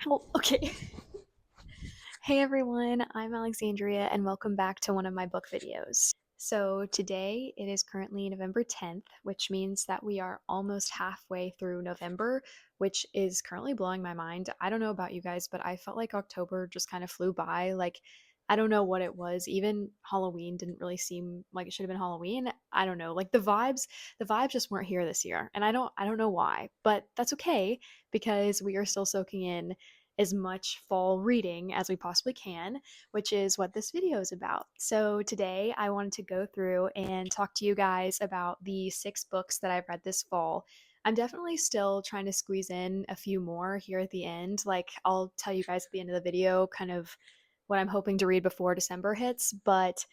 Ow, okay. Hey everyone, I'm Alexandria and welcome back to one of my book videos. So today it is currently November 10th, which means that we are almost halfway through November, which is currently blowing my mind. I don't know about you guys, but I felt like October just kind of flew by. I don't know what it was. Even Halloween didn't really seem like it should have been Halloween. I don't know. Like the vibes just weren't here this year. And I don't know why, but that's okay because we are still soaking in as much fall reading as we possibly can, which is what this video is about. So today I wanted to go through and talk to you guys about the 6 books that I've read this fall. I'm definitely still trying to squeeze in a few more here at the end. Like, I'll tell you guys at the end of the video kind of what I'm hoping to read before December hits, but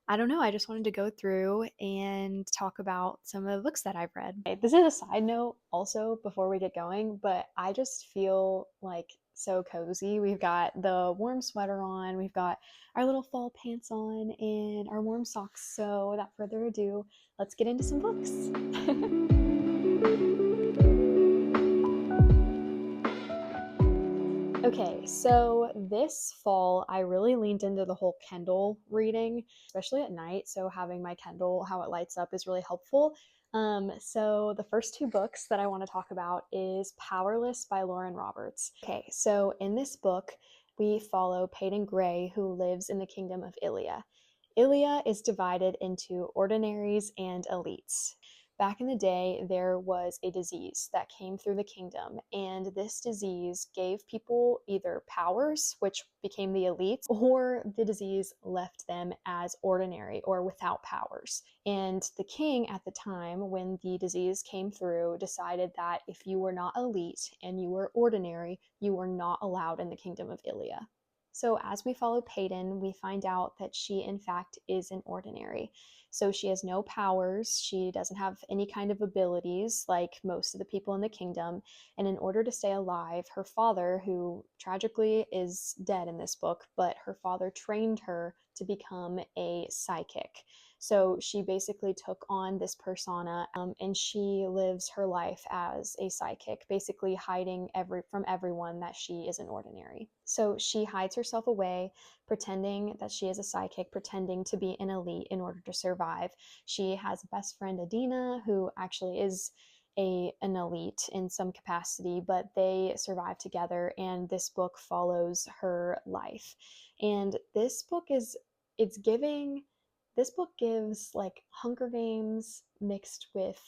I don't know. I just wanted to go through and talk about some of the books that I've read. Okay, this is a side note also before we get going, but I just feel like so cozy. We've got the warm sweater on, we've got our little fall pants on, and our warm socks. So without further ado, let's get into some books. Okay, so this fall I really leaned into the whole Kindle reading, especially at night. So having my Kindle, how it lights up, is really helpful. So the first 2 books that I want to talk about is Powerless by Lauren Roberts. Okay, so in this book, we follow Peyton Gray, who lives in the kingdom of Ilia. Ilia is divided into ordinaries and elites. Back in the day, there was a disease that came through the kingdom, and this disease gave people either powers, which became the elites, or the disease left them as ordinary or without powers. And the king at the time, when the disease came through, decided that if you were not elite and you were ordinary, you were not allowed in the kingdom of Ilia. So, as we follow Peyton, we find out that she, in fact, is an ordinary. So she has no powers. She doesn't have any kind of abilities like most of the people in the kingdom. And in order to stay alive, her father, who tragically is dead in this book, but her father trained her to become a psychic. So she basically took on this persona, and she lives her life as a psychic, basically hiding from everyone that she is an ordinary. So she hides herself away, pretending that she is a psychic, pretending to be an elite in order to survive. She has a best friend, Adina, who actually is an elite in some capacity, but they survive together, and this book follows her life. And it's giving this book gives like Hunger Games mixed with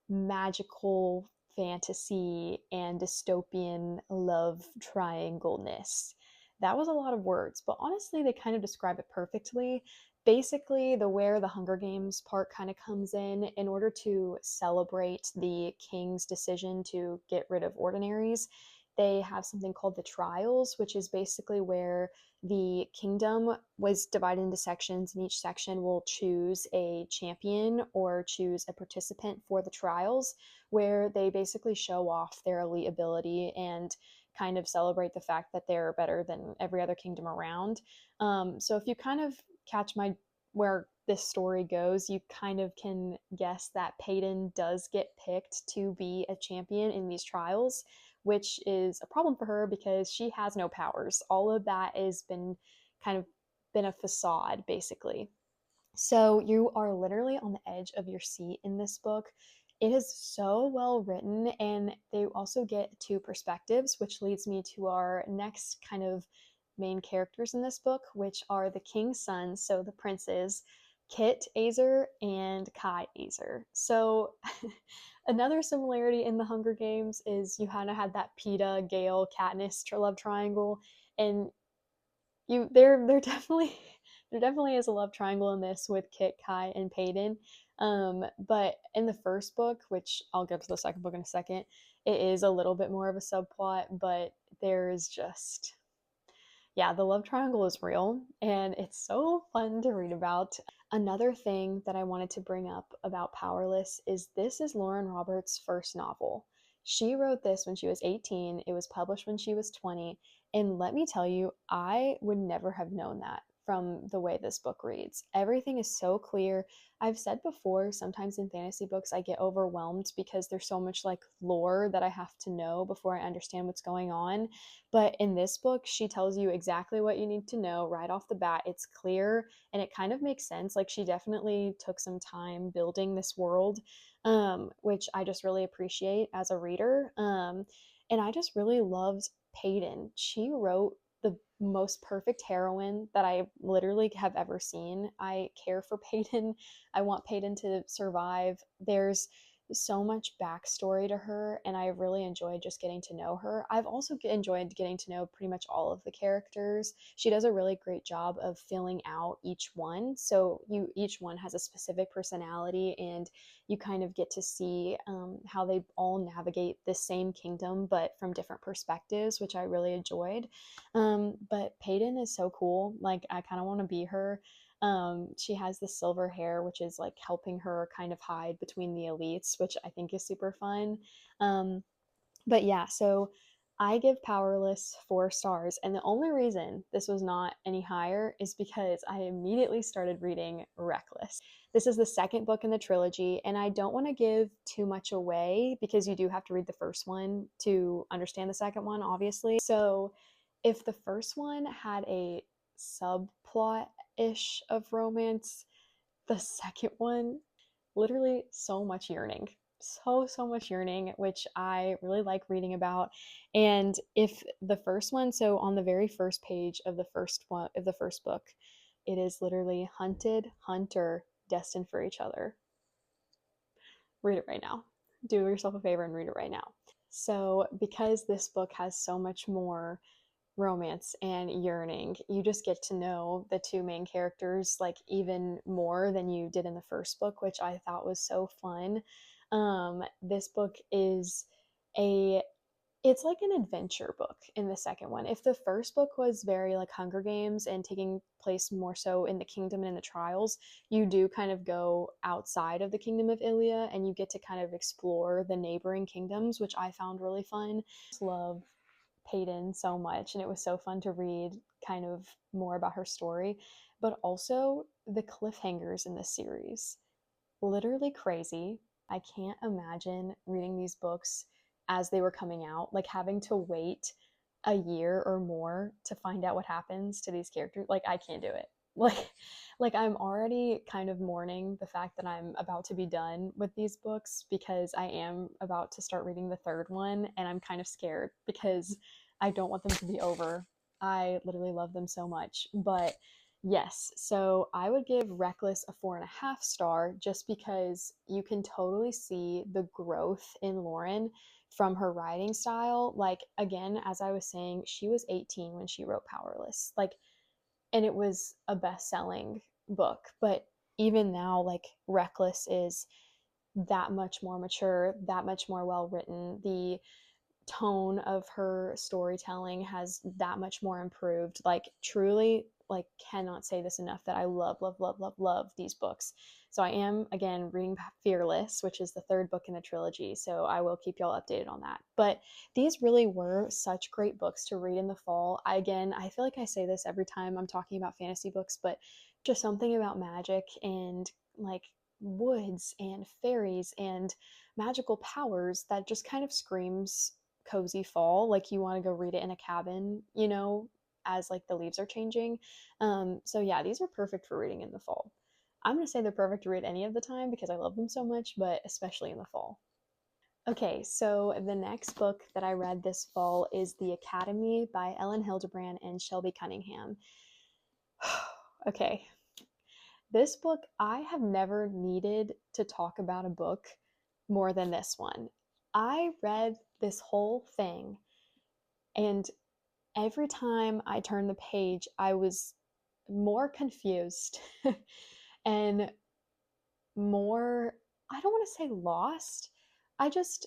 magical fantasy and dystopian love triangle-ness. That was a lot of words, but honestly, they kind of describe it perfectly. Basically, the where the Hunger Games part kind of comes in order to celebrate the king's decision to get rid of ordinaries. They have something called the trials, which is basically where the kingdom was divided into sections, and each section will choose a champion or choose a participant for the trials, where they basically show off their elite ability and kind of celebrate the fact that they're better than every other kingdom around. So if you kind of catch where this story goes, you kind of can guess that Peyton does get picked to be a champion in these trials, which is a problem for her because she has no powers. All of that has kind of been a facade, basically. So you are literally on the edge of your seat in this book. It is so well written, and they also get 2 perspectives, which leads me to our next kind of main characters in this book, which are the king's sons, so the princes, Kit Azer and Kai Azer. So another similarity in the Hunger Games is you kind of had that Peeta, Gale, Katniss love triangle, and they're definitely there definitely is a love triangle in this with Kit, Kai, and Peyton. But in the first book, which I'll get to the second book in a second, it is a little bit more of a subplot, but there is just yeah, the love triangle is real and it's so fun to read about. Another thing that I wanted to bring up about Powerless is this is Lauren Roberts' first novel. She wrote this when she was 18, it was published when she was 20, and let me tell you, I would never have known that from the way this book reads. Everything is so clear. I've said before, sometimes in fantasy books, I get overwhelmed because there's so much like lore that I have to know before I understand what's going on. But in this book, she tells you exactly what you need to know right off the bat. It's clear and it kind of makes sense. Like she definitely took some time building this world, which I just really appreciate as a reader. And I just really loved Peyton. She wrote the most perfect heroine that I literally have ever seen. I care for Peyton. I want Peyton to survive. There's so much backstory to her, and I really enjoyed just getting to know her. I've also enjoyed getting to know pretty much all of the characters. She does a really great job of filling out each one. So each one has a specific personality, and you kind of get to see how they all navigate the same kingdom, but from different perspectives, which I really enjoyed. But Peyton is so cool. Like, I kind of want to be her. She has the silver hair, which is like helping her kind of hide between the elites, which I think is super fun. Um, but yeah, so I give Powerless 4 stars. And the only reason this was not any higher is because I immediately started reading Reckless. This is the second book in the trilogy, and I don't want to give too much away because you do have to read the first one to understand the second one, obviously. So if the first one had a subplot ish of romance, the second one, literally so much yearning. So much yearning, which I really like reading about. And if the first one, so on the very first page of the first one of the first book, it is literally hunted, hunter, destined for each other. Read it right now. Do yourself a favor and read it right now. So, because this book has so much more romance and yearning, you just get to know the two main characters like even more than you did in the first book, which I thought was so fun. This book is a it's like an adventure book in the second one. If the first book was very like Hunger Games and taking place more so in the kingdom and in the trials, you do kind of go outside of the kingdom of Ilia and you get to kind of explore the neighboring kingdoms, which I found really fun. I just love Peyton so much, and it was so fun to read kind of more about her story, but also the cliffhangers in this series. Literally crazy. I can't imagine reading these books as they were coming out, like having to wait a year or more to find out what happens to these characters. Like I can't do it. Like I'm already kind of mourning the fact that I'm about to be done with these books because I am about to start reading the third one and I'm kind of scared because I don't want them to be over. I literally love them so much. But yes, so I would give Reckless a 4.5 star just because you can totally see the growth in Lauren from her writing style. Like, again, as I was saying, she was 18 when she wrote Powerless. Like, and it was a best-selling book. But even now, like, Reckless is that much more mature, that much more well written. The tone of her storytelling has that much more improved. Like, truly, like, cannot say this enough that I love these books. So I am again reading Fearless, which is the third book in the trilogy, so I will keep y'all updated on that. But these really were such great books to read in the fall. I feel like I say this every time I'm talking about fantasy books, but just something about magic and like woods and fairies and magical powers that just kind of screams cozy fall. Like you want to go read it in a cabin, as like the leaves are changing. So yeah, these are perfect for reading in the fall. I'm going to say they're perfect to read any of the time because I love them so much, but especially in the fall. Okay, so the next book that I read this fall is The Academy by Ellen Hildebrand and Shelby Cunningham. Okay, this book, I have never needed to talk about a book more than this one. I read this whole thing, and every time I turned the page, I was more confused and more, I don't want to say lost. I just,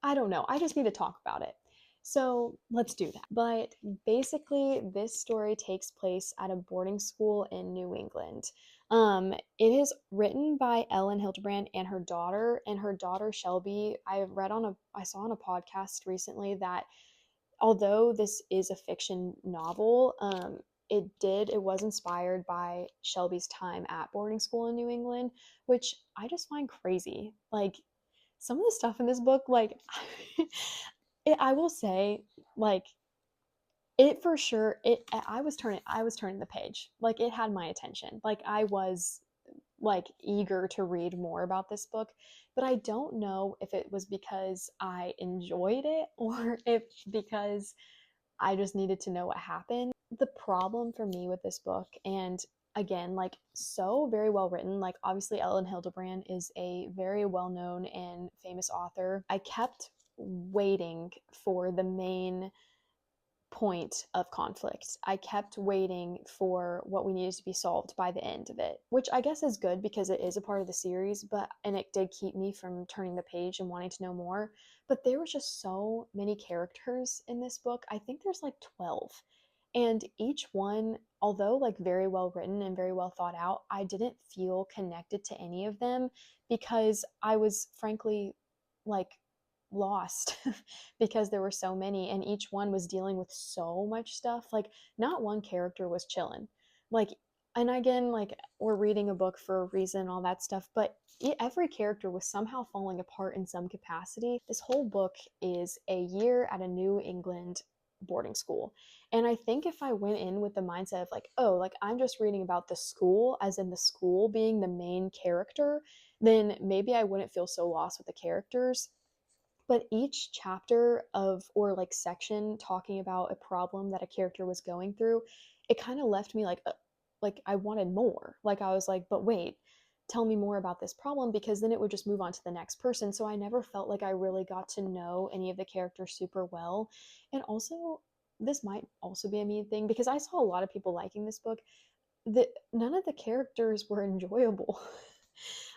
I don't know. I just need to talk about it. So let's do that. But basically, this story takes place at a boarding school in New England. It is written by Ellen Hildebrand and her daughter Shelby. I saw on a podcast recently that although this is a fiction novel, it was inspired by Shelby's time at boarding school in New England, which I just find crazy. Like some of the stuff in this book, like I will say, like it for sure, it I was turning the page. Like it had my attention. Like I was like eager to read more about this book, but I don't know if it was because I enjoyed it or if because I just needed to know what happened. The problem for me with this book, and again, like so very well written, like obviously Ellen Hildebrand is a very well known and famous author. I kept waiting for the main point of conflict. I kept waiting for what we needed to be solved by the end of it, which I guess is good because it is a part of the series, but and it did keep me from turning the page and wanting to know more. But there was just so many characters in this book. I think there's like 12. And each one, although like very well written and very well thought out, I didn't feel connected to any of them because I was frankly like lost because there were so many and each one was dealing with so much stuff. Like not one character was chilling. Like and again, like we're reading a book for a reason, all that stuff, but every character was somehow falling apart in some capacity. This whole book is a year at a New England boarding school. And I think if I went in with the mindset of like, oh, like I'm just reading about the school, as in the school being the main character, then maybe I wouldn't feel so lost with the characters. But each chapter of or like section talking about a problem that a character was going through, it kind of left me like I wanted more. Like I was like, but wait, tell me more about this problem, because then it would just move on to the next person. So I never felt like I really got to know any of the characters super well. And also, this might also be a mean thing because I saw a lot of people liking this book, that none of the characters were enjoyable.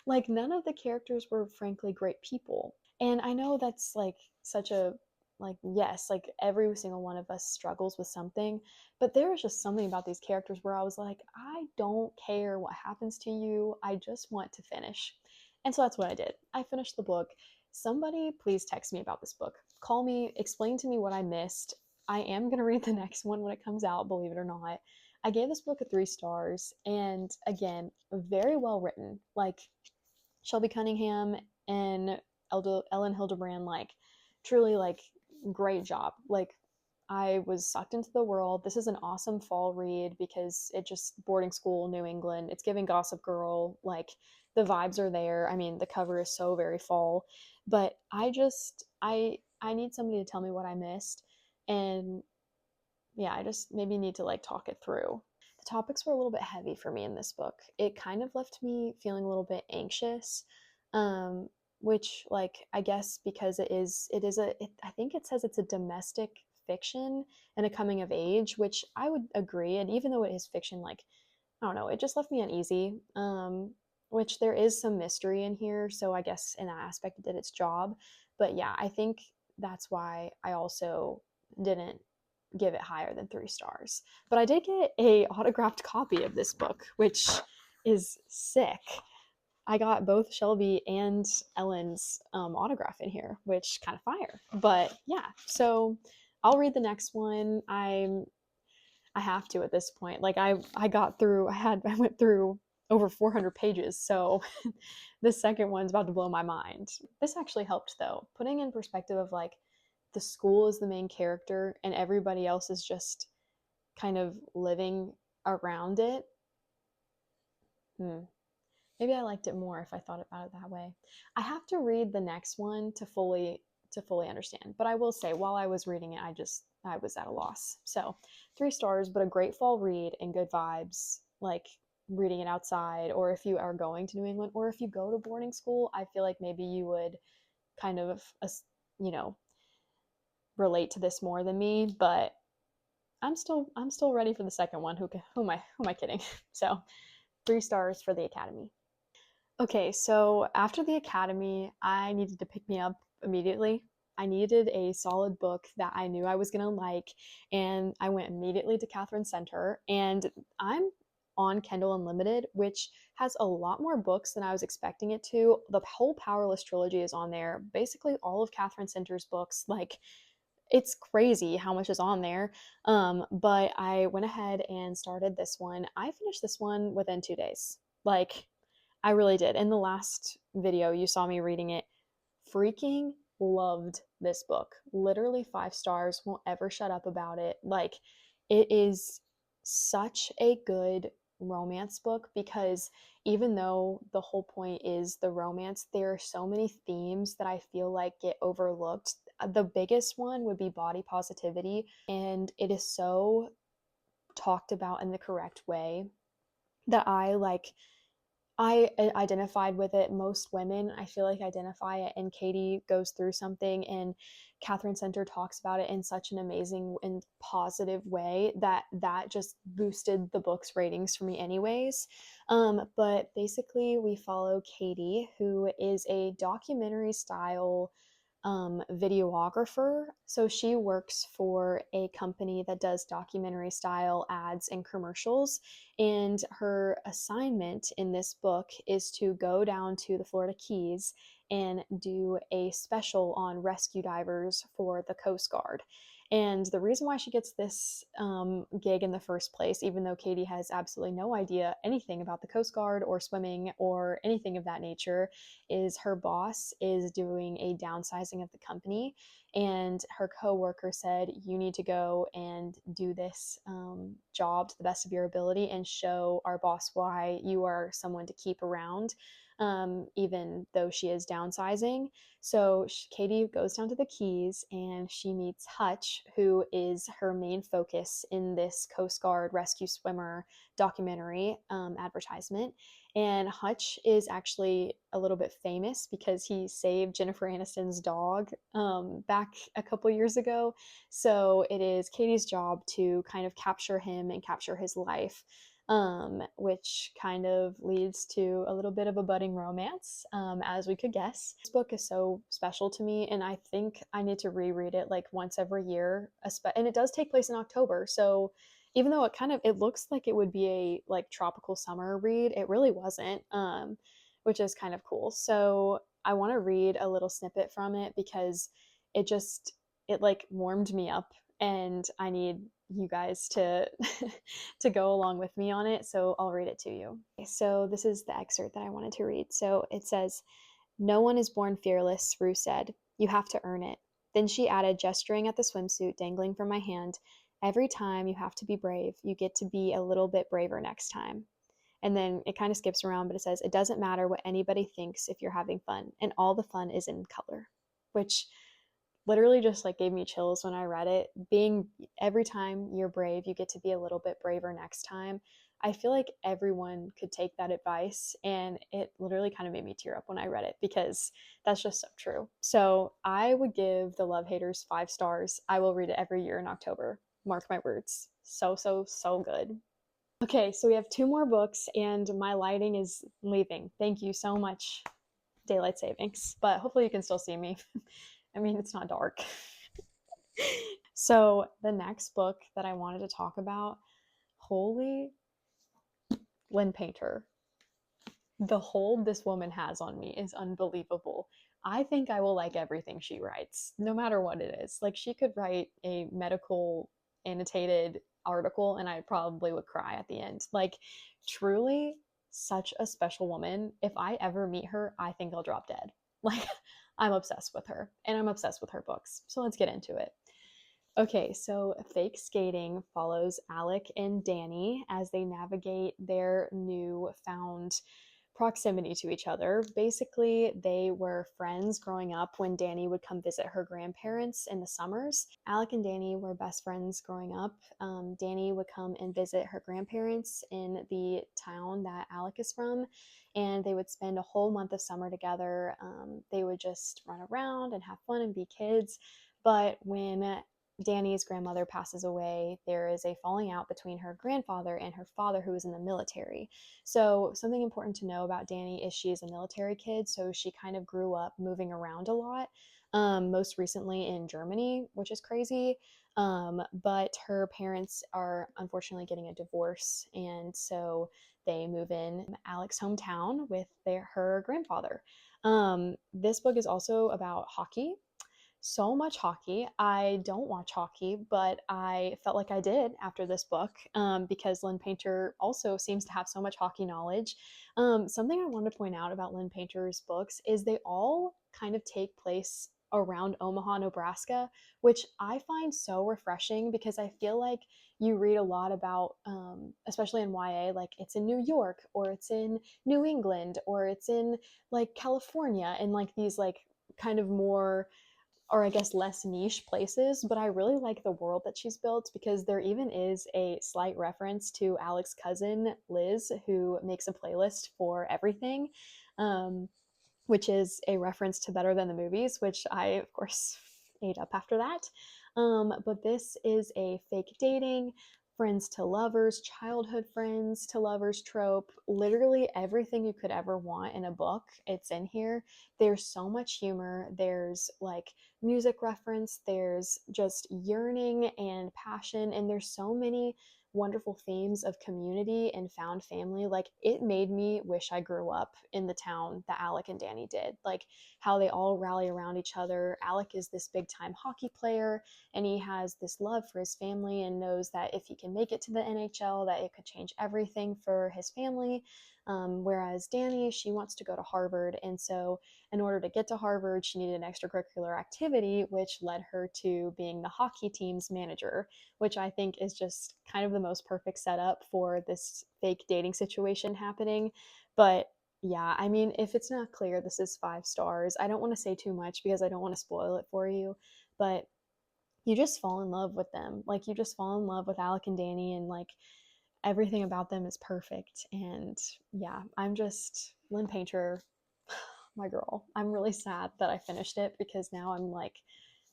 Like none of the characters were frankly great people. And I know that's like such a like yes, like every single one of us struggles with something, but there was just something about these characters where I was like, I don't care what happens to you. I just want to finish. And so that's what I did. I finished the book. Somebody please text me about this book. Call me, explain to me what I missed. I am going to read the next one when it comes out, believe it or not. I gave this book a 3 stars, and again, very well written. Like Shelby Cunningham and Ellen Hildebrand, like truly like great job. Like I was sucked into the world. This is an awesome fall read because it just boarding school, New England. It's giving Gossip Girl. Like the vibes are there. I mean, the cover is so very fall, but I need somebody to tell me what I missed, and yeah, I just maybe need to like talk it through. The topics were a little bit heavy for me in this book. It kind of left me feeling a little bit anxious, um, which like I guess because I think it says it's a domestic fiction and a coming of age, which I would agree. And even though it is fiction, like I don't know, it just left me uneasy. Which there is some mystery in here, so I guess in that aspect it did its job. But yeah, I think that's why I also didn't give it higher than 3 stars. But I did get a autographed copy of this book, which is sick. I got both Shelby and Ellen's autograph in here, which kind of fire. But yeah, so I'll read the next one. I have to at this point. Like I got through. I went through over 400 pages, so this second one's about to blow my mind. This actually helped though, putting in perspective of like the school is the main character and everybody else is just kind of living around it. Maybe I liked it more if I thought about it that way. I have to read the next one to fully understand. But I will say while I was reading it, I was at a loss. So 3 stars, but a great fall read and good vibes, like reading it outside, or if you are going to New England, or if you go to boarding school, I feel like maybe you would kind of, you know, relate to this more than me, but I'm still ready for the second one. Who am I kidding? So 3 stars for the Academy. Okay, so after the Academy, I needed to pick me up immediately. I needed a solid book that I knew I was gonna like, and I went immediately to Catherine Center. And I'm on Kindle Unlimited, which has a lot more books than I was expecting it to. The whole Powerless trilogy is on there. Basically, all of Catherine Center's books, like It's crazy how much is on there. But I went ahead and started this one. I finished this one within 2 days. Like, I really did. In the last video, you saw me reading it. Freaking loved this book. Literally 5 stars. Won't ever shut up about it. Like, it is such a good romance book because even though the whole point is the romance, there are so many themes that I feel like get overlooked. The biggest one would be body positivity, and it is so talked about in the correct way that I identified with it. Most women, I feel like, identify it, and Katie goes through something, and Catherine Center talks about it in such an amazing and positive way that just boosted the book's ratings for me, anyways. But basically, we follow Katie, who is a documentary style videographer. So she works for a company that does documentary style ads and commercials. And her assignment in this book is to go down to the Florida Keys and do a special on rescue divers for the Coast Guard. And the reason why she gets this gig in the first place, even though Katie has absolutely no idea anything about the Coast Guard or swimming or anything of that nature, is her boss is doing a downsizing of the company, and her coworker said, "You need to go and do this job to the best of your ability and show our boss why you are someone to keep around." Even though she is downsizing. So Katie goes down to the Keys and she meets Hutch, who is her main focus in this Coast Guard rescue swimmer documentary advertisement. And Hutch is actually a little bit famous because he saved Jennifer Aniston's dog back a couple years ago. So it is Katie's job to kind of capture him and capture his life, which kind of leads to a little bit of a budding romance, as we could guess. This book is so special to me, and I think I need to reread it like once every year. And it does take place in October, so even though it looks like it would be a like tropical summer read, it really wasn't, which is kind of cool. So I want to read a little snippet from it because it just it like warmed me up, and I need you guys to to go along with me on it. So I'll read it to you. Okay, so this is the excerpt that I wanted to read. So it says, "No one is born fearless," Rue said. "You have to earn it." Then she added, gesturing at the swimsuit dangling from my hand, "Every time you have to be brave, you get to be a little bit braver next time." And then it kind of skips around, but it says, "It doesn't matter what anybody thinks if you're having fun, and all the fun is in color," which literally just like gave me chills when I read it. Being every time you're brave, you get to be a little bit braver next time. I feel like everyone could take that advice, and it literally kind of made me tear up when I read it because that's just so true. So I would give The Love Haters 5 stars. I will read it every year in October. Mark my words. So, so, so good. Okay, so we have 2 more books, and my lighting is leaving. Thank you so much, daylight savings, but hopefully you can still see me. I mean, it's not dark. So, the next book that I wanted to talk about, holy Lynn Painter. The hold this woman has on me is unbelievable. I think I will like everything she writes, no matter what it is. Like, she could write a medical annotated article and I probably would cry at the end. Like, truly, such a special woman. If I ever meet her, I think I'll drop dead. Like, I'm obsessed with her, and I'm obsessed with her books. So let's get into it. Okay, so Fake Skating follows Alec and Danny as they navigate their new found proximity to each other. Basically, they were friends growing up when Danny would come visit her grandparents in the summers. Alec and Danny were best friends growing up. Danny would come and visit her grandparents in the town that Alec is from, and they would spend a whole month of summer together. They would just run around and have fun and be kids. But when Danny's grandmother passes away, there is a falling out between her grandfather and her father, who is in the military. So, something important to know about Danny is she is a military kid, so she kind of grew up moving around a lot, most recently in Germany, which is crazy. But her parents are unfortunately getting a divorce, and so they move in Alex's hometown with her grandfather. This book is also about hockey. so much hockey. I don't watch hockey, but I felt like I did after this book, because Lynn Painter also seems to have so much hockey knowledge. Something I want to point out about Lynn Painter's books is they all kind of take place around Omaha, Nebraska, which I find so refreshing because I feel like you read a lot about, especially in YA, like it's in New York or it's in New England or it's in like California and like these like kind of more, or I guess less niche places, but I really like the world that she's built because there even is a slight reference to Alec's cousin, Liz, who makes a playlist for everything, um, which is a reference to Better Than the Movies, which I, of course, ate up after that. But this is a fake dating, friends to lovers, childhood friends to lovers trope. Literally everything you could ever want in a book, it's in here. There's so much humor. There's like music reference. There's just yearning and passion. And there's so many wonderful themes of community and found family. Like it made me wish I grew up in the town that Alec and Danny did. Like how they all rally around each other. Alec is this big time hockey player and he has this love for his family and knows that if he can make it to the NHL that it could change everything for his family. Whereas Danny, she wants to go to Harvard, and so in order to get to Harvard, she needed an extracurricular activity, which led her to being the hockey team's manager, which I think is just kind of the most perfect setup for this fake dating situation happening. But yeah, I mean, if it's not clear, this is 5 stars. I don't want to say too much because I don't want to spoil it for you, but you just fall in love with them. Like, you just fall in love with Alec and Danny, and like everything about them is perfect. And yeah, I'm just Lynn Painter, my girl. I'm really sad that I finished it because now I'm like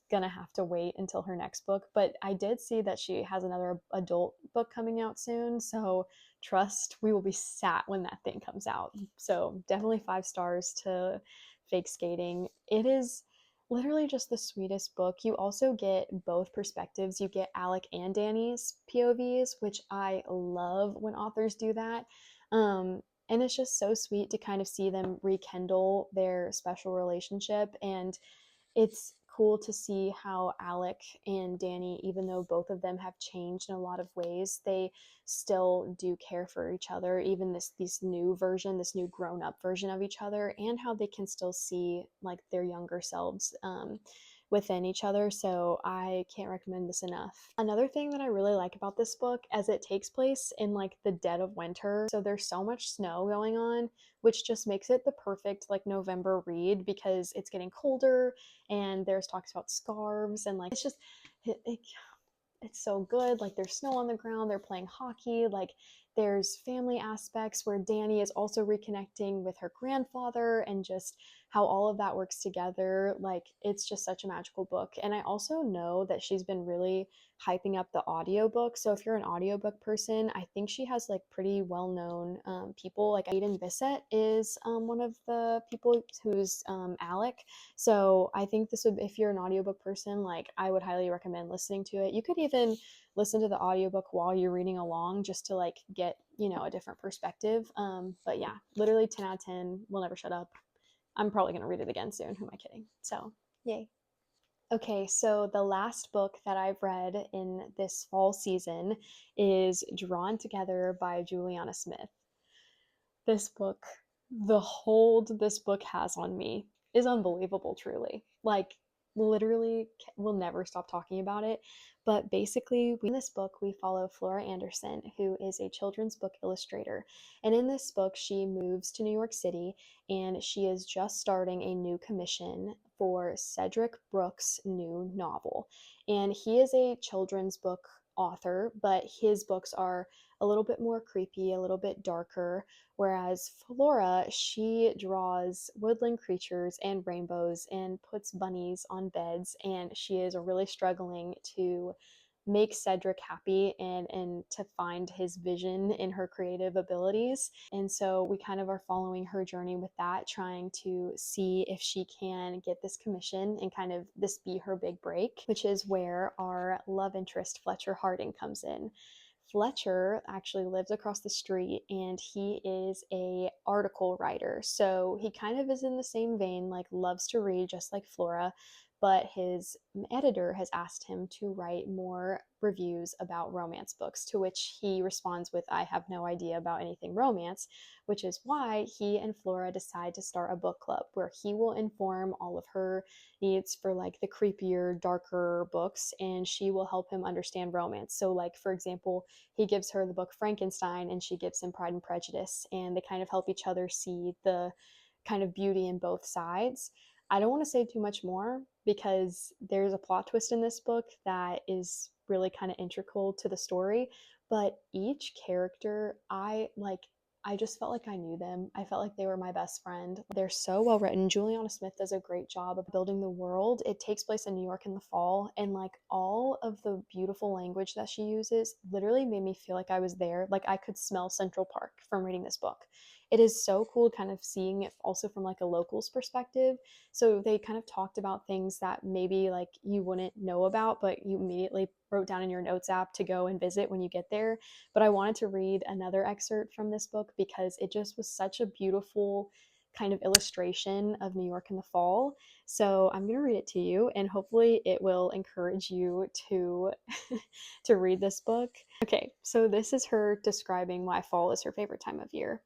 gonna have to wait until her next book. But I did see that she has another adult book coming out soon, so trust we will be sat when that thing comes out. So definitely 5 stars to Fake Skating. It is literally just the sweetest book. You also get both perspectives. You get Alec and Danny's POVs, which I love when authors do that. And it's just so sweet to kind of see them rekindle their special relationship. And it's cool to see how Alec and Danny, even though both of them have changed in a lot of ways, they still do care for each other, even this new version, this new grown up version of each other, and how they can still see like their younger selves, within each other. So I can't recommend this enough. Another thing that I really like about this book, as it takes place in like the dead of winter, so there's so much snow going on, which just makes it the perfect like November read because it's getting colder and there's talks about scarves and like it's just it, it's so good. Like there's snow on the ground, they're playing hockey, like there's family aspects where Danny is also reconnecting with her grandfather and just how all of that works together. Like it's just such a magical book. And I also know that she's been really hyping up the audiobook. So if you're an audiobook person, I think she has like pretty well-known people. Like Aiden Bissett is one of the people who's Alec. So I think this would, if you're an audiobook person, like I would highly recommend listening to it. You could even listen to the audiobook while you're reading along just to like get, a different perspective. But yeah, literally 10 out of 10, will never shut up. I'm probably going to read it again soon. Who am I kidding? So, yay. Okay, so the last book that I've read in this fall season is Drawn Together by Juliana Smith. This book, the hold this book has on me is unbelievable, truly. Like, literally, we'll never stop talking about it. But basically, in this book, we follow Flora Anderson, who is a children's book illustrator. And in this book, she moves to New York City and she is just starting a new commission for Cedric Brooks' new novel. And he is a children's book author, but his books are a little bit more creepy, a little bit darker. Whereas Flora, she draws woodland creatures and rainbows and puts bunnies on beds, and she is really struggling to make Cedric happy and to find his vision in her creative abilities. And so we kind of are following her journey with that, trying to see if she can get this commission and kind of this be her big break, which is where our love interest Fletcher Harding comes in. Fletcher actually lives across the street and he is a article writer. So he kind of is in the same vein, like loves to read just like Flora, but his editor has asked him to write more reviews about romance books, to which he responds with, I have no idea about anything romance, which is why he and Flora decide to start a book club where he will inform all of her needs for like the creepier, darker books, and she will help him understand romance. So, like, for example, he gives her the book Frankenstein and she gives him Pride and Prejudice, and they kind of help each other see the kind of beauty in both sides. I don't want to say too much more because there's a plot twist in this book that is really kind of integral to the story, but each character I just felt like I knew them. I felt like they were my best friend. They're so well written. Juliana Smith does a great job of building the world. It takes place in New York in the fall, and like all of the beautiful language that she uses literally made me feel like I was there. Like I could smell Central Park from reading this book. It is so cool kind of seeing it also from like a local's perspective. So they kind of talked about things that maybe like you wouldn't know about, but you immediately wrote down in your notes app to go and visit when you get there. But I wanted to read another excerpt from this book because it just was such a beautiful kind of illustration of New York in the fall. So I'm going to read it to you, and hopefully it will encourage you to to read this book. Okay, so this is her describing why fall is her favorite time of year.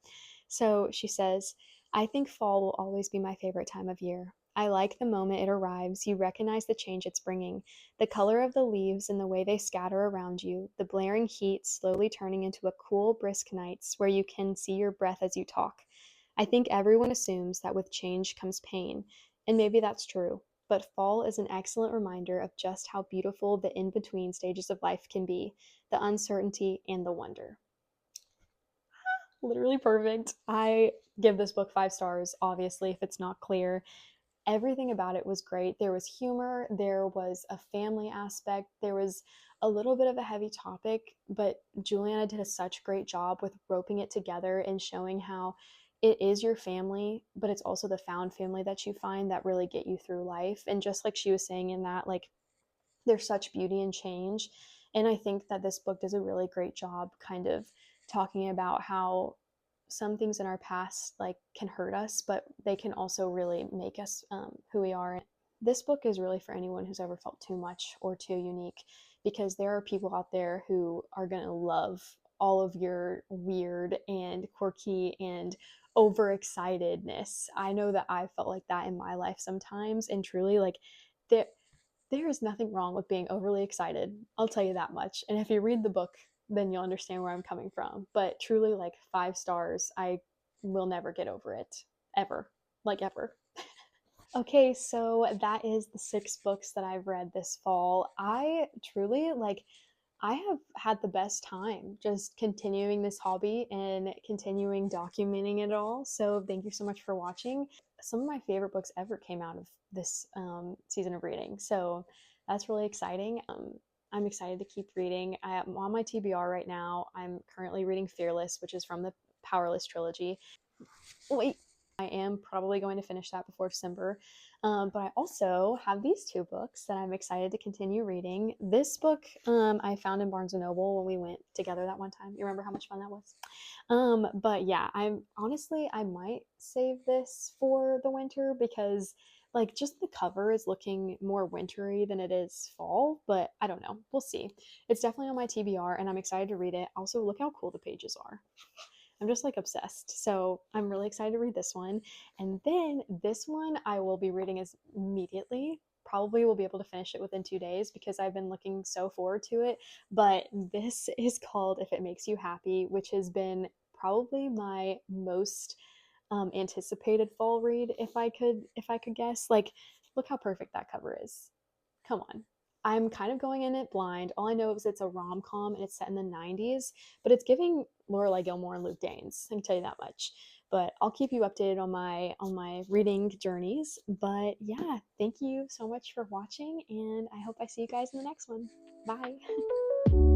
So she says, I think fall will always be my favorite time of year. I like the moment it arrives. You recognize the change it's bringing, the color of the leaves and the way they scatter around you, the blaring heat slowly turning into a cool, brisk nights where you can see your breath as you talk. I think everyone assumes that with change comes pain, and maybe that's true. But fall is an excellent reminder of just how beautiful the in between stages of life can be, the uncertainty and the wonder. Literally perfect. I give this book 5 stars, obviously, if it's not clear. Everything about it was great. There was humor, there was a family aspect, there was a little bit of a heavy topic, but Juliana did a such great job with roping it together and showing how it is your family, but it's also the found family that you find that really get you through life. And just like she was saying in that, like, there's such beauty in change. And I think that this book does a really great job kind of talking about how some things in our past like can hurt us, but they can also really make us who we are. This book is really for anyone who's ever felt too much or too unique, because there are people out there who are going to love all of your weird and quirky and overexcitedness. I know that I felt like that in my life sometimes, and truly, like, there there is nothing wrong with being overly excited. I'll tell you that much. And if you read the book, then you'll understand where I'm coming from. But truly, like, 5 stars. I will never get over it. Ever. Like, ever. Okay, so that is the 6 books that I've read this fall. I truly, like, I have had the best time just continuing this hobby and continuing documenting it all. So thank you so much for watching. Some of my favorite books ever came out of this season of reading. So that's really exciting. I'm excited to keep reading. I'm on my TBR right now. I'm currently reading Fearless, which is from the Powerless trilogy. Wait, I am probably going to finish that before December. But I also have these 2 books that I'm excited to continue reading. This book I found in Barnes & Noble when we went together that one time. You remember how much fun that was? But yeah, I'm honestly, I might save this for the winter because like just the cover is looking more wintry than it is fall, but I don't know. We'll see. It's definitely on my TBR and I'm excited to read it. Also, look how cool the pages are. I'm just like obsessed. So I'm really excited to read this one. And then this one I will be reading as immediately. Probably will be able to finish it within 2 days because I've been looking so forward to it. But this is called If It Makes You Happy, which has been probably my most anticipated fall read, if I could guess. Like, look how perfect that cover is. Come on. I'm kind of going in it blind. All I know is it's a rom-com and it's set in the 90s, but it's giving Lorelai Gilmore and Luke Danes. I can tell you that much. But I'll keep you updated on my reading journeys. But yeah, thank you so much for watching, and I hope I see you guys in the next one. Bye.